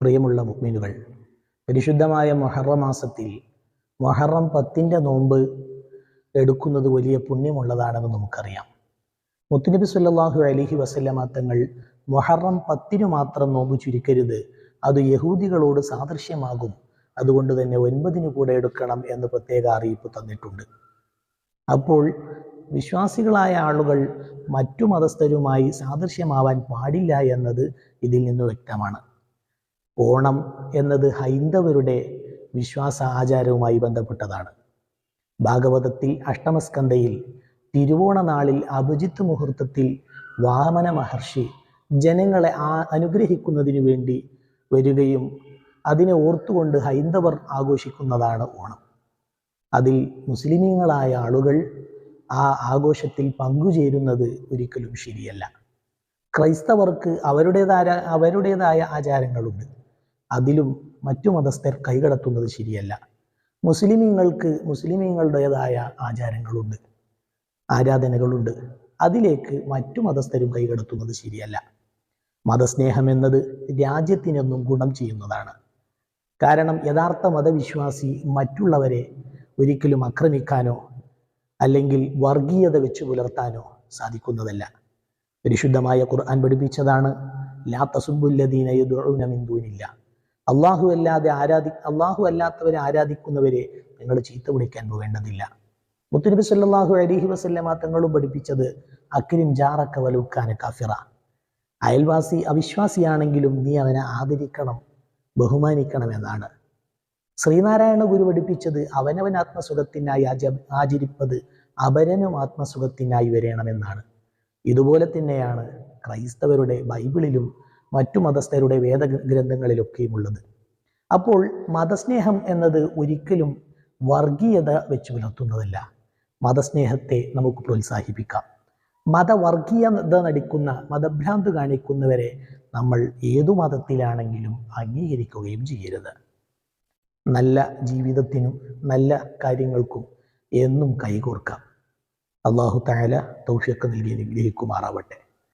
പ്രിയമുള്ള മുഅ്മിനുകൾ, പരിശുദ്ധമായ മുഹറം മാസത്തിൽ മുഹറം 10 നോമ്പ് എടുക്കുന്നത് വലിയ പുണ്യമുള്ളതാണെന്ന് നമുക്കറിയാം. മുത്തുനബി സല്ലല്ലാഹു അലൈഹി വസല്ലമ തങ്ങൾ മുഹറം 10 മാത്രം നോമ്പ് ചുരുക്കരുത്, അത് യഹൂദികളോട് സാദൃശ്യമാകും, അതുകൊണ്ട് തന്നെ 9 കൂടെ എടുക്കണം എന്ന് പ്രത്യേക അറിയിപ്പ് തന്നിട്ടുണ്ട്. അപ്പോൾ വിശ്വാസികളായ ആളുകൾ മറ്റു മതസ്ഥരുമായി സാദൃശ്യമാവാൻ പാടില്ല എന്നത് ഇതിൽ നിന്ന് വ്യക്തമാണ്. ഓണം എന്നത് ഹൈന്ദവരുടെ വിശ്വാസ ആചാരവുമായി ബന്ധപ്പെട്ടതാണ്. ഭാഗവതത്തിൽ അഷ്ടമസ്കന്ധയിൽ തിരുവോണ നാളിൽ അഭിജിത്ത് മുഹൂർത്തത്തിൽ വാമന മഹർഷി ജനങ്ങളെ അനുഗ്രഹിക്കുന്നതിനു വേണ്ടി വരികയും അതിനെ ഓർത്തുകൊണ്ട് ഹൈന്ദവർ ആഘോഷിക്കുന്നതാണ് ഓണം. അതിൽ മുസ്ലിമീങ്ങളായ ആളുകൾ ആ ആഘോഷത്തിൽ പങ്കുചേരുന്നത് ഒരിക്കലും ശരിയല്ല. ക്രൈസ്തവർക്ക് അവരുടേതായ ആചാരങ്ങളുണ്ട്, അതിലും മറ്റു മതസ്ഥർ കൈകടത്തുന്നത് ശരിയല്ല. മുസ്ലിമീങ്ങൾക്ക് മുസ്ലിമീങ്ങളുടേതായ ആചാരങ്ങളുണ്ട്, ആരാധനകളുണ്ട്, അതിലേക്ക് മറ്റു മതസ്ഥരും കൈകടത്തുന്നത് ശരിയല്ല. മതസ്നേഹം എന്നത് രാജ്യത്തിനൊന്നും ഗുണം ചെയ്യുന്നതാണ്. കാരണം യഥാർത്ഥ മതവിശ്വാസി മറ്റുള്ളവരെ ഒരിക്കലും ആക്രമിക്കാനോ അല്ലെങ്കിൽ വർഗീയത വെച്ച് പുലർത്താനോ സാധിക്കുന്നതല്ല. പരിശുദ്ധമായ ഖുർആൻ പഠിപ്പിച്ചതാണ്, ലാ തസുബ്ബുല്ലദീന യദ്ഉന മിൻ ദൂനില്ലാഹ്, അല്ലാഹു അല്ലാത്തവരെ ആരാധിക്കുന്നവരെ നിങ്ങൾ ചീത്ത വിളിക്കാൻ പോവേണ്ടതില്ല. മുത്തുനബി സല്ലല്ലാഹു അലൈഹി വസല്ലമ തങ്ങളും പഠിപ്പിച്ചത് അക്രിം ജാറക വലൗ കാന കാഫിറ, അയൽവാസി അവിശ്വാസിയാണെങ്കിലും നീ അവനെ ആദരിക്കണം, ബഹുമാനിക്കണം എന്നാണ്. ശ്രീനാരായണ ഗുരു പഠിപ്പിച്ചത് അവനവൻ ആത്മസുഖത്തിനായി ആചരിപ്പത് അപരനും ആത്മസുഖത്തിനായി വരണമെന്നാണ്. ഇതുപോലെ തന്നെയാണ് ക്രൈസ്തവരുടെ ബൈബിളിലും മറ്റു മതസ്ഥരുടെ വേദഗ്രന്ഥങ്ങളിലൊക്കെയും ഉള്ളത്. അപ്പോൾ മതസ്നേഹം എന്നത് ഒരിക്കലും വർഗീയത വെച്ച് പുലർത്തുന്നതല്ല. മതസ്നേഹത്തെ നമുക്ക് പ്രോത്സാഹിപ്പിക്കാം. മതവർഗീയത നടിക്കുന്ന, മതഭ്രാന്ത് കാണിക്കുന്നവരെ നമ്മൾ ഏതു മതത്തിലാണെങ്കിലും അംഗീകരിക്കുകയും ചെയ്യരുത്. നല്ല ജീവിതത്തിനും നല്ല കാര്യങ്ങൾക്കും എന്നും കൈകോർക്കാം. അല്ലാഹു തആല തൗഫീഖ് നൽകി അനുഗ്രഹിക്കുമാറാവട്ടെ.